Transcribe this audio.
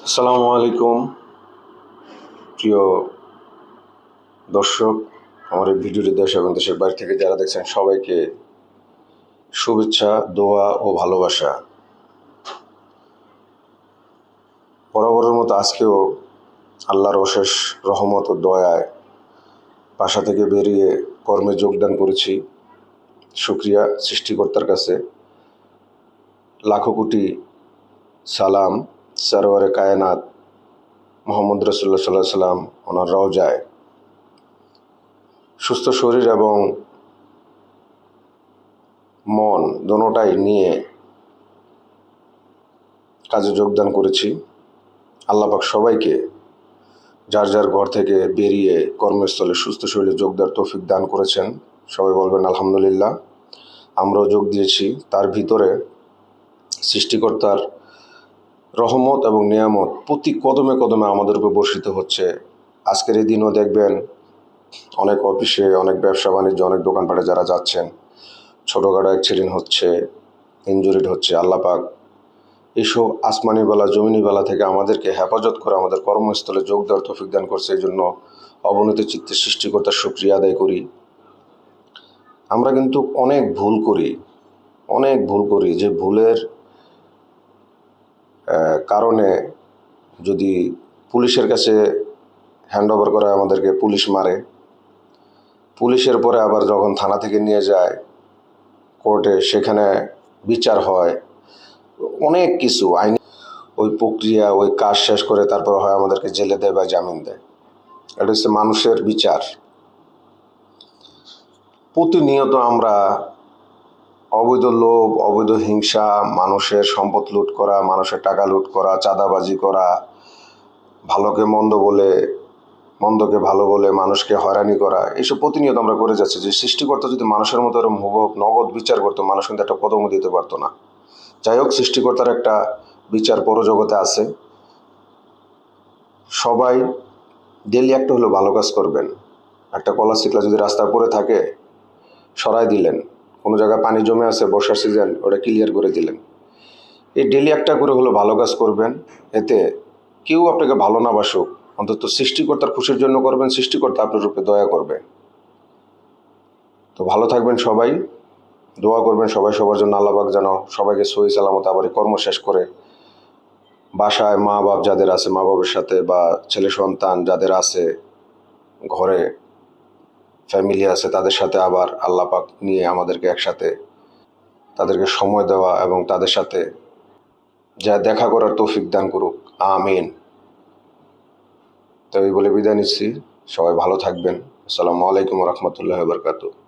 আসসালামু আলাইকুম প্রিয় দর্শক, আমার এই ভিডিওটি দেশ এবং দেশের বাইরে থেকে যারা দেখছেন সবাইকে শুভেচ্ছা, দোয়া ও ভালোবাসা। বরাবরের মতো আজকেও আল্লাহর অশেষ রহমত ও দয়ায় বাসা থেকে বেরিয়ে কর্মে যোগদান করেছি। শুকরিয়া সৃষ্টিকর্তার কাছে, লাখো কোটি সালাম সরওয়ারে কায়নাত মোহাম্মদ রাসূলুল্লাহ সাল্লাল্লাহু আলাইহি সাল্লাম ওনার রওজায়। সুস্থ শরীর এবং মন দোনোটাই নিয়ে কাজে যোগদান করেছি। আল্লাহ পাক সবাইকে যার যার ঘর থেকে বেরিয়ে কর্মস্থলে সুস্থ শরীরে যোগ দেওয়ার তৌফিক দান করেছেন। সবাই বলবেন আলহামদুলিল্লাহ। আমরাও যোগ দিয়েছি। তার ভিতরে সৃষ্টিকর্তার রহমত এবং নিয়ামত প্রতি কদমে কদমে আমাদের উপর বর্ষিত হচ্ছে। আজকের এই দিনও দেখবেন অনেক অফিসে, অনেক ব্যবসা বাণিজ্য, অনেক দোকানপাটে যারা যাচ্ছেন, ছোটোখাটো অ্যাক্সিডেন্ট হচ্ছে, ইনজুরিড হচ্ছে। আল্লাহ পাক এইসব আসমানি বেলা জমিনি বেলা থেকে আমাদেরকে হেফাজত করে আমাদের কর্মস্থলে যোগ দেওয়ার তৌফিক দান করছে। এই জন্য অবনীত চিত্তে সৃষ্টিকর্তার শুকরিয়া আদায় করি। আমরা কিন্তু অনেক ভুল করি, যে ভুলের কারণে যদি পুলিশের কাছে হ্যান্ড ওভার করে আমাদেরকে পুলিশ মারে, পুলিশের পরে আবার যখন থানা থেকে নিয়ে যায় কোর্টে, সেখানে বিচার হয়, অনেক কিছু আইন, ওই প্রক্রিয়া, ওই কাজ শেষ করে তারপর হয় আমাদেরকে জেলে দেয় বা জামিন দেয়। এটা হচ্ছে মানুষের বিচার। প্রতিনিয়ত আমরা অবৈধ লোভ, অবৈধ হিংসা, মানুষের সম্পদ লুট করা, মানুষের টাকা লুট করা, চাঁদাবাজি করা, ভালোকে মন্দ বলে, মন্দকে ভালো বলে মানুষকে হয়রানি করা, এইসব প্রতিনিয়ত আমরা করে যাচ্ছি। যে সৃষ্টিকর্তা যদি মানুষের মতো এরকম নগদ বিচার করতো, মানুষ কিন্তু একটা কদমও দিতে পারতো না। যাই হোক, সৃষ্টিকর্তার একটা বিচার পরজগতে আছে। সবাই ডেলি একটা হলেও ভালো কাজ করবেন। একটা কলা শিকলা যদি রাস্তায় পড়ে থাকে, সরাই দিলেন। কোনো জায়গায় পানি জমে আছে, বর্ষার সিজন, ওটা ক্লিয়ার করে দিলেন। এই ডেলি একটা করে হলো ভালো কাজ করবেন। এতে কেউ আপনাকে ভালো না বাসুক, অন্তত সৃষ্টিকর্তার খুশির জন্য করবেন, সৃষ্টিকর্তা আপনার রূপে দয়া করবে। তো ভালো থাকবেন সবাই, দোয়া করবেন সবাই সবার জন্য। আল্লাহ পাক যেন সবাইকে সহি সালামত আবার কর্ম শেষ করে বাসায় মা বাপ যাদের আছে, মা বাবার সাথে, বা ছেলে সন্তান যাদের আছে, ঘরে ফ্যামিলি আছে, তাদের সাথে আবার আল্লাহ পাক নিয়ে আমাদেরকে একসাথে তাদেরকে সময় দেওয়া এবং তাদের সাথে যা দেখা করার তৌফিক দান করুক। আমিন। তো এই বলে বিদায় নিচ্ছি। সবাই ভালো থাকবেন। আসসালামু আলাইকুম ওয়া রাহমাতুল্লাহি ওয়া বারাকাতুহু।